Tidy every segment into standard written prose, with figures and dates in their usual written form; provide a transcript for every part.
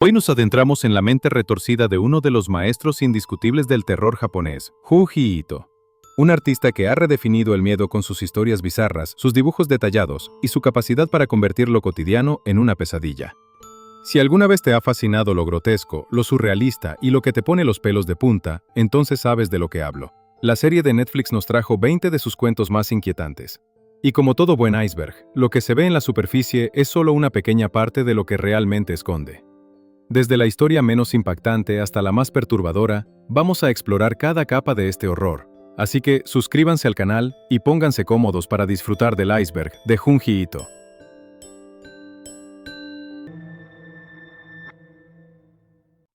Hoy nos adentramos en la mente retorcida de uno de los maestros indiscutibles del terror japonés, Junji Ito. Un artista que ha redefinido el miedo con sus historias bizarras, sus dibujos detallados y su capacidad para convertir lo cotidiano en una pesadilla. Si alguna vez te ha fascinado lo grotesco, lo surrealista y lo que te pone los pelos de punta, entonces sabes de lo que hablo. La serie de Netflix nos trajo 20 de sus cuentos más inquietantes. Y como todo buen iceberg, lo que se ve en la superficie es solo una pequeña parte de lo que realmente esconde. Desde la historia menos impactante hasta la más perturbadora, vamos a explorar cada capa de este horror. Así que suscríbanse al canal y pónganse cómodos para disfrutar del iceberg de Junji Ito.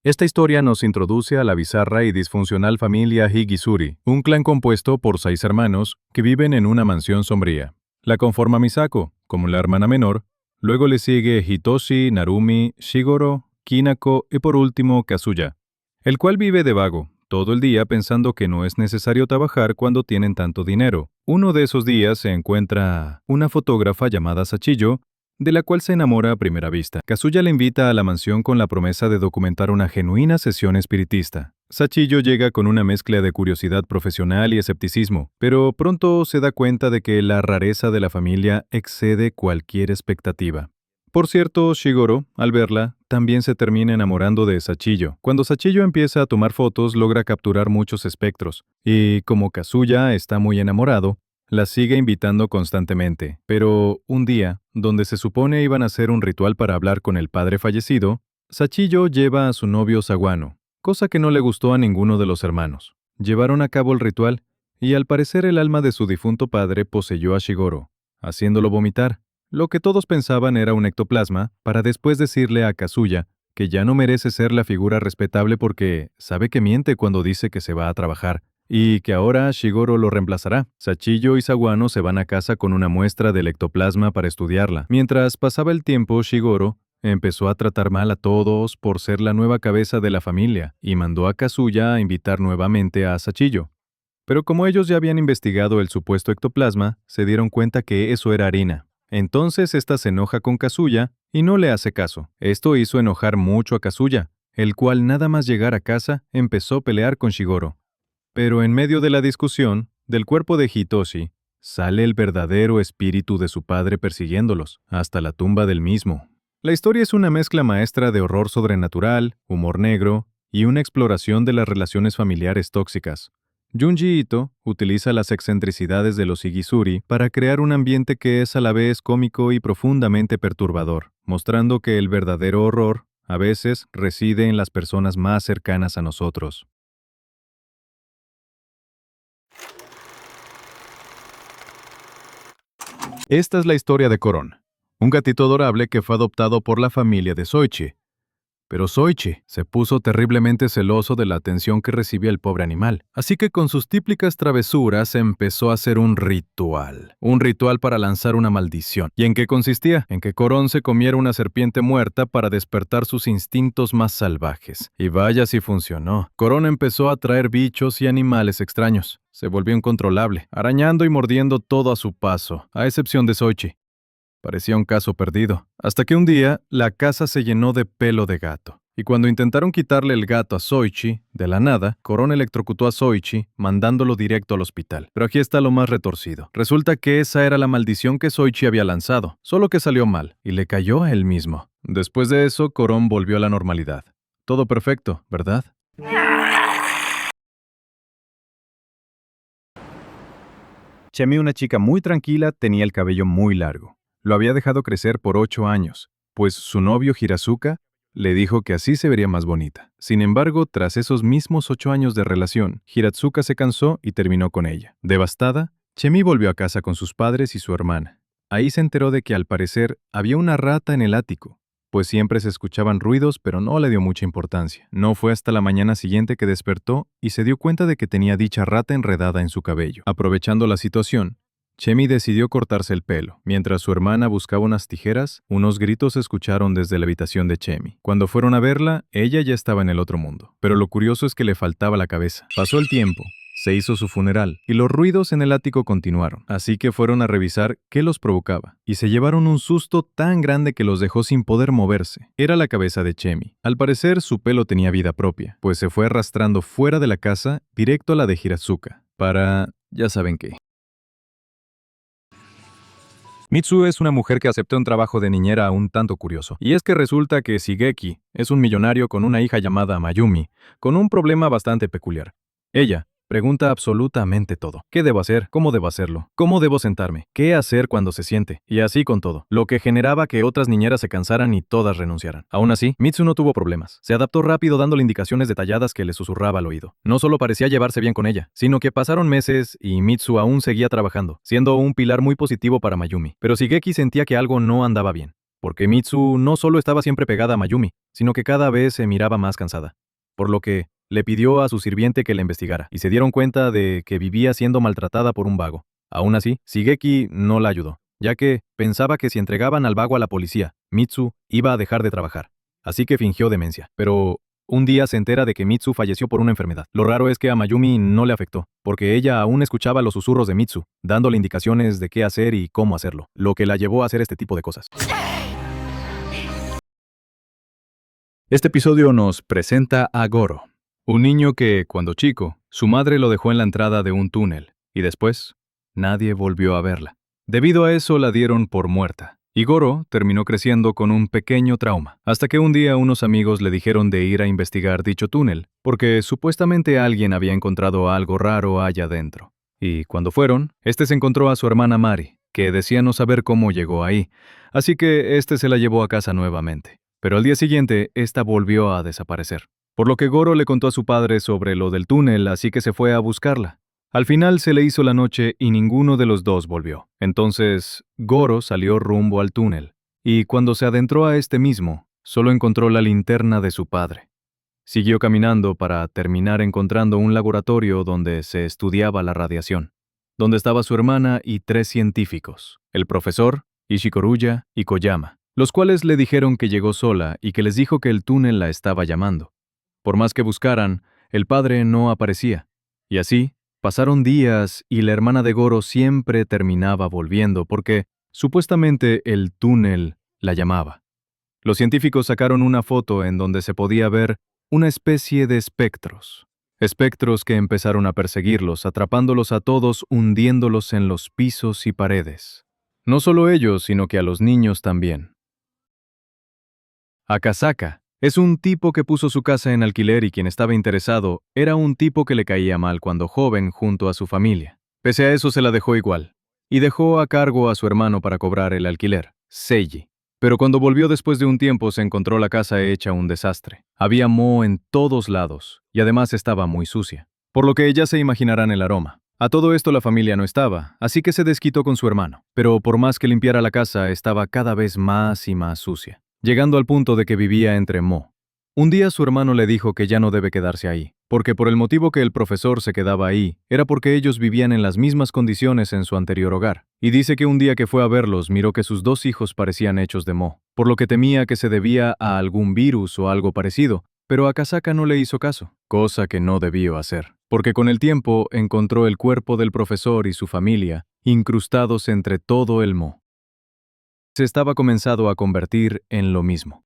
Esta historia nos introduce a la bizarra y disfuncional familia Higisuri, un clan compuesto por 6 hermanos que viven en una mansión sombría. La conforma Misako, como la hermana menor, luego le sigue Hitoshi, Narumi, Shigoro, Kinako y por último Kazuya, el cual vive de vago, todo el día pensando que no es necesario trabajar cuando tienen tanto dinero. Uno de esos días se encuentra una fotógrafa llamada Sachiyo, de la cual se enamora a primera vista. Kazuya le invita a la mansión con la promesa de documentar una genuina sesión espiritista. Sachiyo llega con una mezcla de curiosidad profesional y escepticismo, pero pronto se da cuenta de que la rareza de la familia excede cualquier expectativa. Por cierto, Shigoro, al verla, también se termina enamorando de Sachiyo. Cuando Sachiyo empieza a tomar fotos, logra capturar muchos espectros, y como Kazuya está muy enamorado, la sigue invitando constantemente. Pero un día, donde se supone iban a hacer un ritual para hablar con el padre fallecido, Sachiyo lleva a su novio Sawano, cosa que no le gustó a ninguno de los hermanos. Llevaron a cabo el ritual, y al parecer el alma de su difunto padre poseyó a Shigoro, haciéndolo vomitar. Lo que todos pensaban era un ectoplasma, para después decirle a Kazuya que ya no merece ser la figura respetable porque sabe que miente cuando dice que se va a trabajar, y que ahora Shigoro lo reemplazará. Sachiyo y Sawano se van a casa con una muestra del ectoplasma para estudiarla. Mientras pasaba el tiempo, Shigoro empezó a tratar mal a todos por ser la nueva cabeza de la familia, y mandó a Kazuya a invitar nuevamente a Sachiyo. Pero como ellos ya habían investigado el supuesto ectoplasma, se dieron cuenta que eso era harina. Entonces ésta se enoja con Kazuya y no le hace caso. Esto hizo enojar mucho a Kazuya, el cual nada más llegar a casa empezó a pelear con Shigoro. Pero en medio de la discusión, del cuerpo de Hitoshi, sale el verdadero espíritu de su padre persiguiéndolos, hasta la tumba del mismo. La historia es una mezcla maestra de horror sobrenatural, humor negro y una exploración de las relaciones familiares tóxicas. Junji Ito utiliza las excentricidades de los Higisuri para crear un ambiente que es a la vez cómico y profundamente perturbador, mostrando que el verdadero horror, a veces, reside en las personas más cercanas a nosotros. Esta es la historia de Koron, un gatito adorable que fue adoptado por la familia de Soichi. Pero Soichi se puso terriblemente celoso de la atención que recibía el pobre animal, así que con sus típicas travesuras empezó a hacer un ritual para lanzar una maldición. ¿Y en qué consistía? En que Koron se comiera una serpiente muerta para despertar sus instintos más salvajes. Y vaya si funcionó. Koron empezó a atraer bichos y animales extraños. Se volvió incontrolable, arañando y mordiendo todo a su paso, a excepción de Soichi. Parecía un caso perdido, hasta que un día la casa se llenó de pelo de gato. Y cuando intentaron quitarle el gato a Soichi, de la nada, Koron electrocutó a Soichi, mandándolo directo al hospital. Pero aquí está lo más retorcido. Resulta que esa era la maldición que Soichi había lanzado, solo que salió mal, y le cayó a él mismo. Después de eso, Koron volvió a la normalidad. Todo perfecto, ¿verdad? Chemi, una chica muy tranquila, tenía el cabello muy largo. Lo había dejado crecer por 8 años, pues su novio Hirazuka le dijo que así se vería más bonita. Sin embargo, tras esos mismos 8 años de relación, Hirazuka se cansó y terminó con ella. Devastada, Chemi volvió a casa con sus padres y su hermana. Ahí se enteró de que al parecer había una rata en el ático, pues siempre se escuchaban ruidos, pero no le dio mucha importancia. No fue hasta la mañana siguiente que despertó y se dio cuenta de que tenía dicha rata enredada en su cabello. Aprovechando la situación, Chemi decidió cortarse el pelo. Mientras su hermana buscaba unas tijeras, unos gritos se escucharon desde la habitación de Chemi. Cuando fueron a verla, ella ya estaba en el otro mundo. Pero lo curioso es que le faltaba la cabeza. Pasó el tiempo. se hizo su funeral y los ruidos en el ático continuaron, así que fueron a revisar qué los provocaba y se llevaron un susto tan grande que los dejó sin poder moverse. Era la cabeza de Chemi. Al parecer su pelo tenía vida propia, pues se fue arrastrando fuera de la casa directo a la de Hirazuka, para ya saben qué. Mitsu es una mujer que aceptó un trabajo de niñera un tanto curioso. Y es que resulta que Shigeki es un millonario con una hija llamada Mayumi, con un problema bastante peculiar. Ella pregunta absolutamente todo. ¿Qué debo hacer? ¿Cómo debo hacerlo? ¿Cómo debo sentarme? ¿Qué hacer cuando se siente? Y así con todo. Lo que generaba que otras niñeras se cansaran y todas renunciaran. Aún así, Mitsu no tuvo problemas. Se adaptó rápido dándole indicaciones detalladas que le susurraba al oído. No solo parecía llevarse bien con ella, sino que pasaron meses y Mitsu aún seguía trabajando, siendo un pilar muy positivo para Mayumi. Pero Shigeki sentía que algo no andaba bien, porque Mitsu no solo estaba siempre pegada a Mayumi, sino que cada vez se miraba más cansada. Por lo que le pidió a su sirviente que la investigara, y se dieron cuenta de que vivía siendo maltratada por un vago. Aún así, Shigeki no la ayudó, ya que pensaba que si entregaban al vago a la policía, Mitsu iba a dejar de trabajar. Así que fingió demencia. Pero un día se entera de que Mitsu falleció por una enfermedad. Lo raro es que a Mayumi no le afectó, porque ella aún escuchaba los susurros de Mitsu, dándole indicaciones de qué hacer y cómo hacerlo, lo que la llevó a hacer este tipo de cosas. Este episodio nos presenta a Goro. Un niño que, cuando chico, su madre lo dejó en la entrada de un túnel, y después, nadie volvió a verla. Debido a eso la dieron por muerta, y Goro terminó creciendo con un pequeño trauma, hasta que un día unos amigos le dijeron de ir a investigar dicho túnel, porque supuestamente alguien había encontrado algo raro allá adentro. Y cuando fueron, se encontró a su hermana Mari, que decía no saber cómo llegó ahí, así que se la llevó a casa nuevamente. Pero al día siguiente, volvió a desaparecer. Por lo que Goro le contó a su padre sobre lo del túnel, así que se fue a buscarla. Al final se le hizo la noche y ninguno de los dos volvió. Entonces, Goro salió rumbo al túnel, y cuando se adentró a mismo, solo encontró la linterna de su padre. Siguió caminando para terminar encontrando un laboratorio donde se estudiaba la radiación, donde estaba su hermana y 3 científicos, el profesor, Ishikoruya y Koyama, los cuales le dijeron que llegó sola y que les dijo que el túnel la estaba llamando. Por más que buscaran, el padre no aparecía. Y así, pasaron días y la hermana de Goro siempre terminaba volviendo porque, supuestamente, el túnel la llamaba. Los científicos sacaron una foto en donde se podía ver una especie de espectros. Espectros que empezaron a perseguirlos, atrapándolos a todos, hundiéndolos en los pisos y paredes. No solo ellos, sino que a los niños también. Akasaka es un tipo que puso su casa en alquiler y quien estaba interesado era un tipo que le caía mal cuando joven junto a su familia. Pese a eso se la dejó igual, y dejó a cargo a su hermano para cobrar el alquiler, Seiji. Pero cuando volvió después de un tiempo se encontró la casa hecha un desastre. Había moho en todos lados, y además estaba muy sucia. Por lo que ya se imaginarán el aroma. A todo esto la familia no estaba, así que se desquitó con su hermano. Pero por más que limpiara la casa, estaba cada vez más y más sucia, llegando al punto de que vivía entre moho. Un día su hermano le dijo que ya no debe quedarse ahí, porque por el motivo que el profesor se quedaba ahí, era porque ellos vivían en las mismas condiciones en su anterior hogar. Y dice que un día que fue a verlos, miró que sus 2 hijos parecían hechos de moho, por lo que temía que se debía a algún virus o algo parecido, pero Akasaka no le hizo caso, cosa que no debió hacer, porque con el tiempo encontró el cuerpo del profesor y su familia incrustados entre todo el moho. Se estaba comenzado a convertir en lo mismo.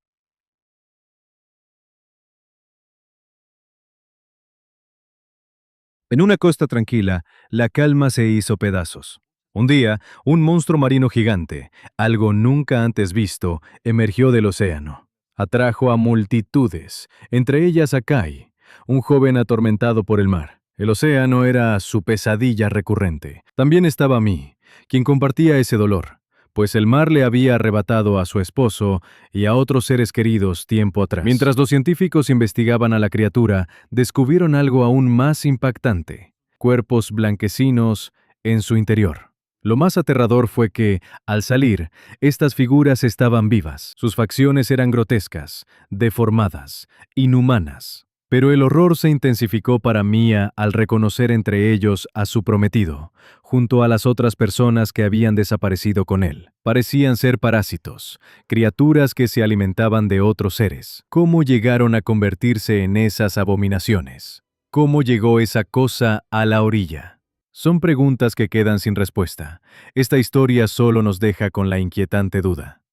En una costa tranquila, la calma se hizo pedazos. Un día, un monstruo marino gigante, algo nunca antes visto, emergió del océano. Atrajo a multitudes, entre ellas a Kai, un joven atormentado por el mar. El océano era su pesadilla recurrente. También estaba Mi, quien compartía ese dolor, pues el mar le había arrebatado a su esposo y a otros seres queridos tiempo atrás. Mientras los científicos investigaban a la criatura, descubrieron algo aún más impactante: cuerpos blanquecinos en su interior. Lo más aterrador fue que, al salir, estas figuras estaban vivas. Sus facciones eran grotescas, deformadas, inhumanas. Pero el horror se intensificó para Mia al reconocer entre ellos a su prometido, junto a las otras personas que habían desaparecido con él. Parecían ser parásitos, criaturas que se alimentaban de otros seres. ¿Cómo llegaron a convertirse en esas abominaciones? ¿Cómo llegó esa cosa a la orilla? Son preguntas que quedan sin respuesta. Esta historia solo nos deja con la inquietante duda.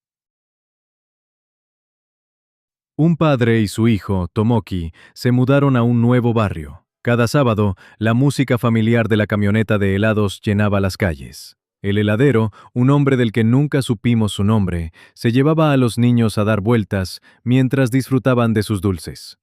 Un padre y su hijo, Tomoki, se mudaron a un nuevo barrio. Cada sábado, la música familiar de la camioneta de helados llenaba las calles. El heladero, un hombre del que nunca supimos su nombre, se llevaba a los niños a dar vueltas mientras disfrutaban de sus dulces.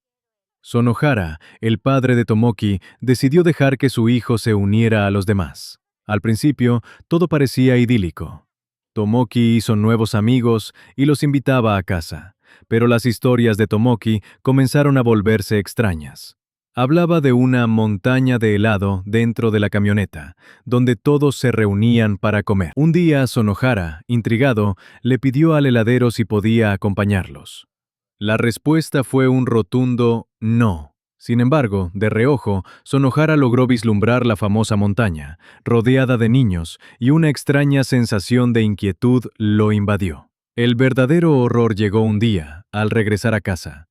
Sonohara, el padre de Tomoki, decidió dejar que su hijo se uniera a los demás. Al principio, todo parecía idílico. Tomoki hizo nuevos amigos y los invitaba a casa, pero las historias de Tomoki comenzaron a volverse extrañas. Hablaba de una montaña de helado dentro de la camioneta, donde todos se reunían para comer. Un día, Sonohara, intrigado, le pidió al heladero si podía acompañarlos. La respuesta fue un rotundo no. Sin embargo, de reojo, Sonohara logró vislumbrar la famosa montaña, rodeada de niños, y una extraña sensación de inquietud lo invadió. El verdadero horror llegó un día, al regresar a casa.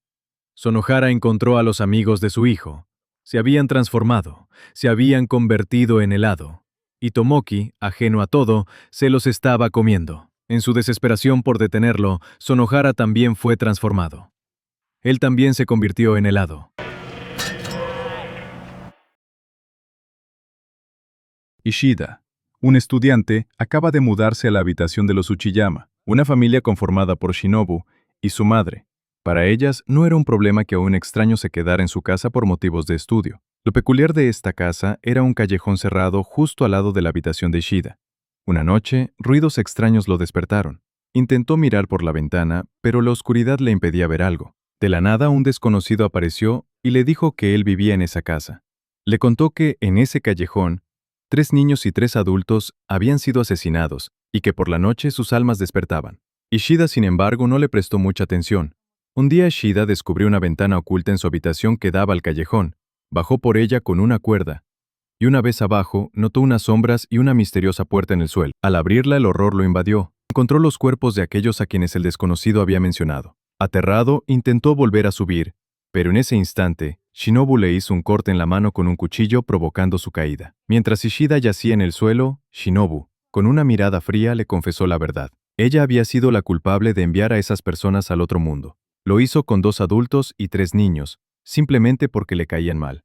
Sonohara encontró a los amigos de su hijo. Se habían transformado, se habían convertido en helado. Y Tomoki, ajeno a todo, se los estaba comiendo. En su desesperación por detenerlo, Sonohara también fue transformado. Él también se convirtió en helado. Ishida, un estudiante, acaba de mudarse a la habitación de los Uchiyama, una familia conformada por Shinobu y su madre. Para ellas no era un problema que un extraño se quedara en su casa por motivos de estudio. Lo peculiar de esta casa era un callejón cerrado justo al lado de la habitación de Ishida. Una noche, ruidos extraños lo despertaron. Intentó mirar por la ventana, pero la oscuridad le impedía ver algo. De la nada, un desconocido apareció y le dijo que él vivía en esa casa. Le contó que, en ese callejón, 3 niños y 3 adultos habían sido asesinados y que por la noche sus almas despertaban. Ishida, sin embargo, no le prestó mucha atención. Un día Ishida descubrió una ventana oculta en su habitación que daba al callejón. Bajó por ella con una cuerda. Y una vez abajo, notó unas sombras y una misteriosa puerta en el suelo. Al abrirla, el horror lo invadió. Encontró los cuerpos de aquellos a quienes el desconocido había mencionado. Aterrado, intentó volver a subir, pero en ese instante, Shinobu le hizo un corte en la mano con un cuchillo provocando su caída. Mientras Ishida yacía en el suelo, Shinobu, con una mirada fría, le confesó la verdad. Ella había sido la culpable de enviar a esas personas al otro mundo. Lo hizo con 2 adultos y 3 niños, simplemente porque le caían mal.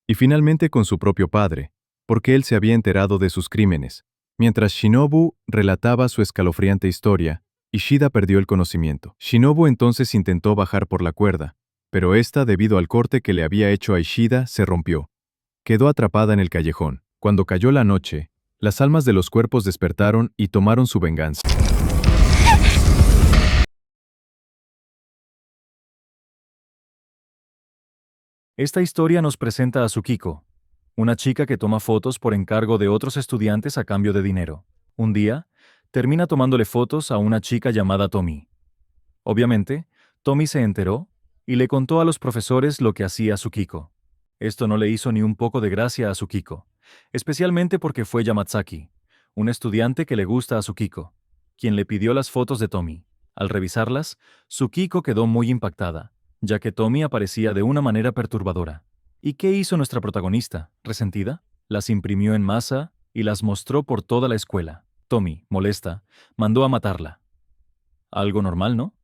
Y finalmente con su propio padre, porque él se había enterado de sus crímenes. Mientras Shinobu relataba su escalofriante historia, Ishida perdió el conocimiento. Shinobu entonces intentó bajar por la cuerda, pero esta, debido al corte que le había hecho a Ishida, se rompió. Quedó atrapada en el callejón. Cuando cayó la noche, las almas de los cuerpos despertaron y tomaron su venganza. Esta historia nos presenta a Tsukiko, una chica que toma fotos por encargo de otros estudiantes a cambio de dinero. Un día, termina tomándole fotos a una chica llamada Tomi. Obviamente, Tomi se enteró y le contó a los profesores lo que hacía Tsukiko. Esto no le hizo ni un poco de gracia a Tsukiko, especialmente porque fue Yamazaki, un estudiante que le gusta a Tsukiko, quien le pidió las fotos de Tomi. Al revisarlas, Tsukiko quedó muy impactada, ya que Tomi aparecía de una manera perturbadora. ¿Y qué hizo nuestra protagonista? ¿Resentida? Las imprimió en masa y las mostró por toda la escuela. Tomi, molesta, mandó a matarla. Algo normal, ¿no?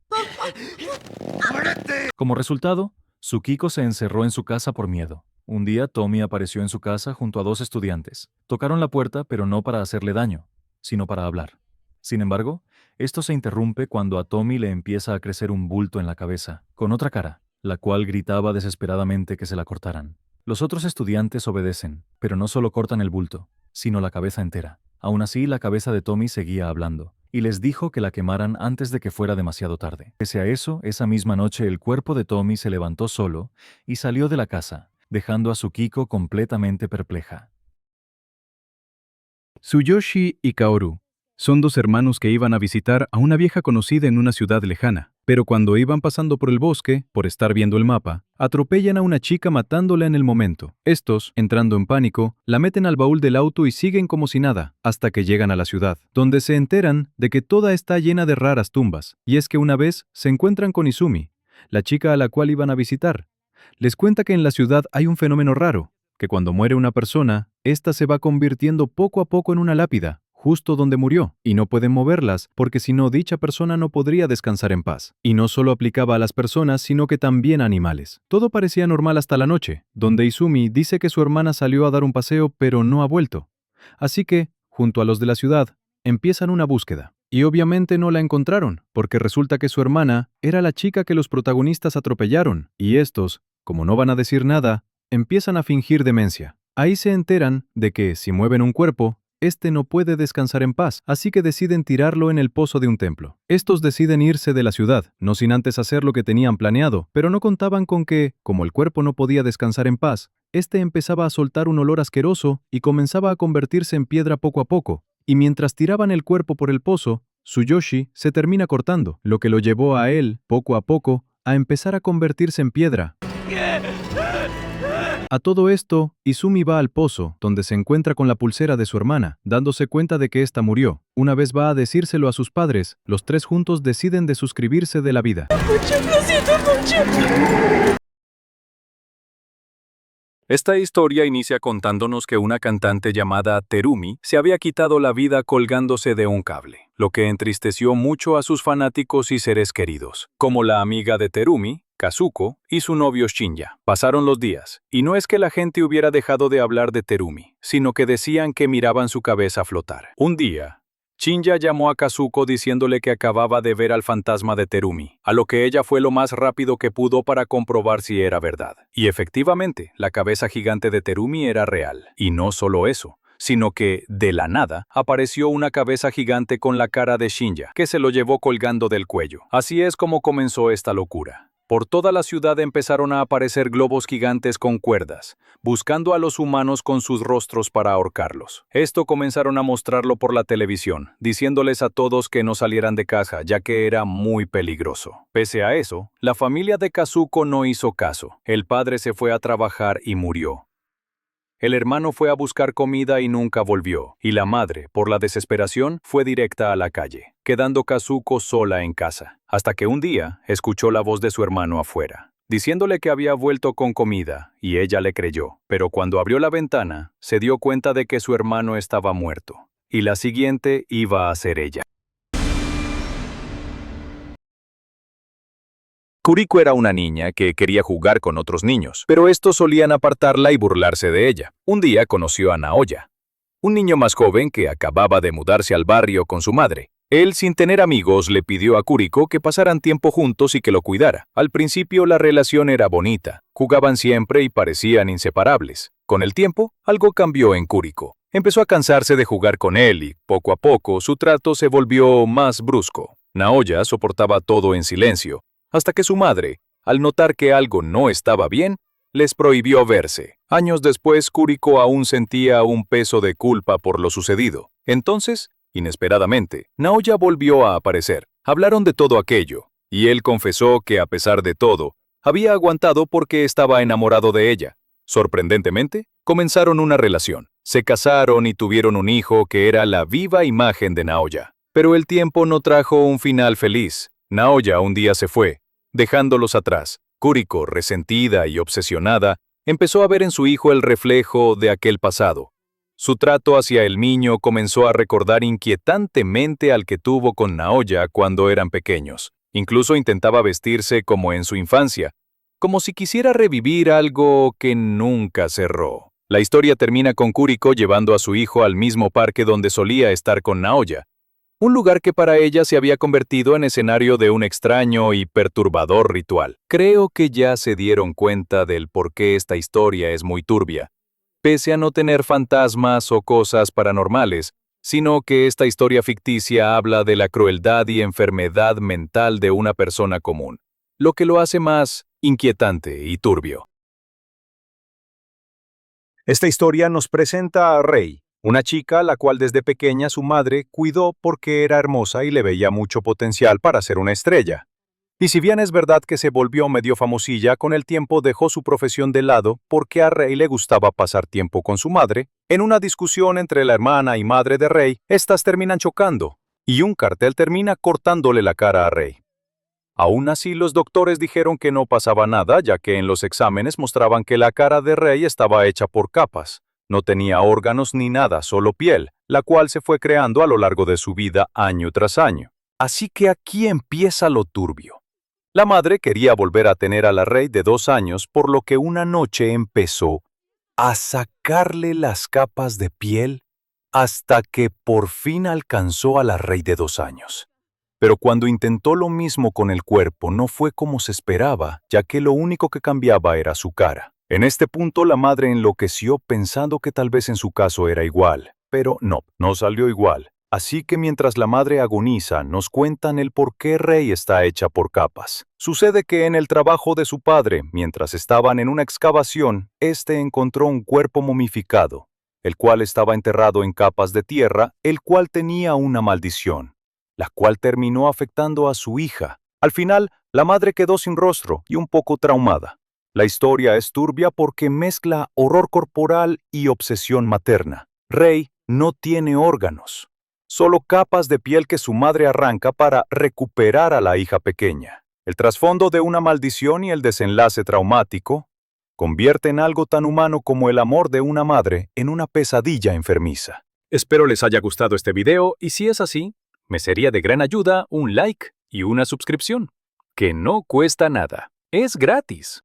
Como resultado, Tsukiko se encerró en su casa por miedo. Un día, Tomi apareció en su casa junto a 2 estudiantes. Tocaron la puerta, pero no para hacerle daño, sino para hablar. Sin embargo, esto se interrumpe cuando a Tomi le empieza a crecer un bulto en la cabeza, con otra cara, la cual gritaba desesperadamente que se la cortaran. Los otros estudiantes obedecen, pero no solo cortan el bulto, sino la cabeza entera. Aún así, la cabeza de Tomi seguía hablando, y les dijo que la quemaran antes de que fuera demasiado tarde. Pese a eso, esa misma noche el cuerpo de Tomi se levantó solo y salió de la casa, dejando a Tsukiko completamente perpleja. Tsuyoshi y Kaoru son 2 hermanos que iban a visitar a una vieja conocida en una ciudad lejana, pero cuando iban pasando por el bosque, por estar viendo el mapa, atropellan a una chica matándola en el momento. Estos, entrando en pánico, la meten al baúl del auto y siguen como si nada, hasta que llegan a la ciudad, donde se enteran de que toda está llena de raras tumbas, y es que una vez se encuentran con Izumi, la chica a la cual iban a visitar. Les cuenta que en la ciudad hay un fenómeno raro, que cuando muere una persona, ésta se va convirtiendo poco a poco en una lápida, justo donde murió, y no pueden moverlas, porque si no, dicha persona no podría descansar en paz. Y no solo aplicaba a las personas, sino que también a animales. Todo parecía normal hasta la noche, donde Izumi dice que su hermana salió a dar un paseo, pero no ha vuelto. Así que, junto a los de la ciudad, empiezan una búsqueda. Y obviamente no la encontraron, porque resulta que su hermana era la chica que los protagonistas atropellaron, y estos, como no van a decir nada, empiezan a fingir demencia. Ahí se enteran de que, si mueven un cuerpo, este no puede descansar en paz, así que deciden tirarlo en el pozo de un templo. Estos deciden irse de la ciudad, no sin antes hacer lo que tenían planeado, pero no contaban con que, como el cuerpo no podía descansar en paz, este empezaba a soltar un olor asqueroso y comenzaba a convertirse en piedra poco a poco, y mientras tiraban el cuerpo por el pozo, Tsuyoshi se termina cortando, lo que lo llevó a él, poco a poco, a empezar a convertirse en piedra. A todo esto, Izumi va al pozo, donde se encuentra con la pulsera de su hermana, dándose cuenta de que ésta murió. Una vez va a decírselo a sus padres, los tres juntos deciden desuscribirse de la vida. Esta historia inicia contándonos que una cantante llamada Terumi se había quitado la vida colgándose de un cable, lo que entristeció mucho a sus fanáticos y seres queridos, como la amiga de Terumi, Kazuko, y su novio Shinya. Pasaron los días, y no es que la gente hubiera dejado de hablar de Terumi, sino que decían que miraban su cabeza flotar. Un día, Shinya llamó a Kazuko diciéndole que acababa de ver al fantasma de Terumi, a lo que ella fue lo más rápido que pudo para comprobar si era verdad. Y efectivamente, la cabeza gigante de Terumi era real. Y no solo eso, sino que, de la nada, apareció una cabeza gigante con la cara de Shinya, que se lo llevó colgando del cuello. Así es como comenzó esta locura. Por toda la ciudad empezaron a aparecer globos gigantes con cuerdas, buscando a los humanos con sus rostros para ahorcarlos. Esto comenzaron a mostrarlo por la televisión, diciéndoles a todos que no salieran de casa, ya que era muy peligroso. Pese a eso, la familia de Kazuko no hizo caso. El padre se fue a trabajar y murió. El hermano fue a buscar comida y nunca volvió, y la madre, por la desesperación, fue directa a la calle, quedando Kazuko sola en casa, hasta que un día escuchó la voz de su hermano afuera, diciéndole que había vuelto con comida, y ella le creyó, pero cuando abrió la ventana, se dio cuenta de que su hermano estaba muerto, y la siguiente iba a ser ella. Kuriko era una niña que quería jugar con otros niños, pero estos solían apartarla y burlarse de ella. Un día conoció a Naoya, un niño más joven que acababa de mudarse al barrio con su madre. Él, sin tener amigos, le pidió a Kuriko que pasaran tiempo juntos y que lo cuidara. Al principio la relación era bonita, jugaban siempre y parecían inseparables. Con el tiempo, algo cambió en Kuriko. Empezó a cansarse de jugar con él y, poco a poco, su trato se volvió más brusco. Naoya soportaba todo en silencio, hasta que su madre, al notar que algo no estaba bien, les prohibió verse. Años después, Kuriko aún sentía un peso de culpa por lo sucedido. Entonces, inesperadamente, Naoya volvió a aparecer. Hablaron de todo aquello, y él confesó que, a pesar de todo, había aguantado porque estaba enamorado de ella. Sorprendentemente, comenzaron una relación. Se casaron y tuvieron un hijo que era la viva imagen de Naoya. Pero el tiempo no trajo un final feliz. Naoya un día se fue, dejándolos atrás. Kuriko, resentida y obsesionada, empezó a ver en su hijo el reflejo de aquel pasado. Su trato hacia el niño comenzó a recordar inquietantemente al que tuvo con Naoya cuando eran pequeños. Incluso intentaba vestirse como en su infancia, como si quisiera revivir algo que nunca cerró. La historia termina con Kuriko llevando a su hijo al mismo parque donde solía estar con Naoya, un lugar que para ella se había convertido en escenario de un extraño y perturbador ritual. Creo que ya se dieron cuenta del por qué esta historia es muy turbia, pese a no tener fantasmas o cosas paranormales, sino que esta historia ficticia habla de la crueldad y enfermedad mental de una persona común, lo que lo hace más inquietante y turbio. Esta historia nos presenta a Rei, una chica a la cual desde pequeña su madre cuidó porque era hermosa y le veía mucho potencial para ser una estrella. Y si bien es verdad que se volvió medio famosilla, con el tiempo dejó su profesión de lado porque a Rei le gustaba pasar tiempo con su madre. En una discusión entre la hermana y madre de Rei, estas terminan chocando, y un cartel termina cortándole la cara a Rei. Aún así, los doctores dijeron que no pasaba nada, ya que en los exámenes mostraban que la cara de Rey estaba hecha por capas. No tenía órganos ni nada, solo piel, la cual se fue creando a lo largo de su vida año tras año. Así que aquí empieza lo turbio. La madre quería volver a tener a la Rey de 2 años, por lo que una noche empezó a sacarle las capas de piel hasta que por fin alcanzó a la Rey de 2 años. Pero cuando intentó lo mismo con el cuerpo, no fue como se esperaba, ya que lo único que cambiaba era su cara. En este punto la madre enloqueció pensando que tal vez en su caso era igual, pero no salió igual. Así que mientras la madre agoniza, nos cuentan el por qué Rey está hecha por capas. Sucede que en el trabajo de su padre, mientras estaban en una excavación, este encontró un cuerpo momificado, el cual estaba enterrado en capas de tierra, el cual tenía una maldición, la cual terminó afectando a su hija. Al final, la madre quedó sin rostro y un poco traumada. La historia es turbia porque mezcla horror corporal y obsesión materna. Rey no tiene órganos, solo capas de piel que su madre arranca para recuperar a la hija pequeña. El trasfondo de una maldición y el desenlace traumático convierten algo tan humano como el amor de una madre en una pesadilla enfermiza. Espero les haya gustado este video y si es así, me sería de gran ayuda un like y una suscripción, que no cuesta nada. Es gratis.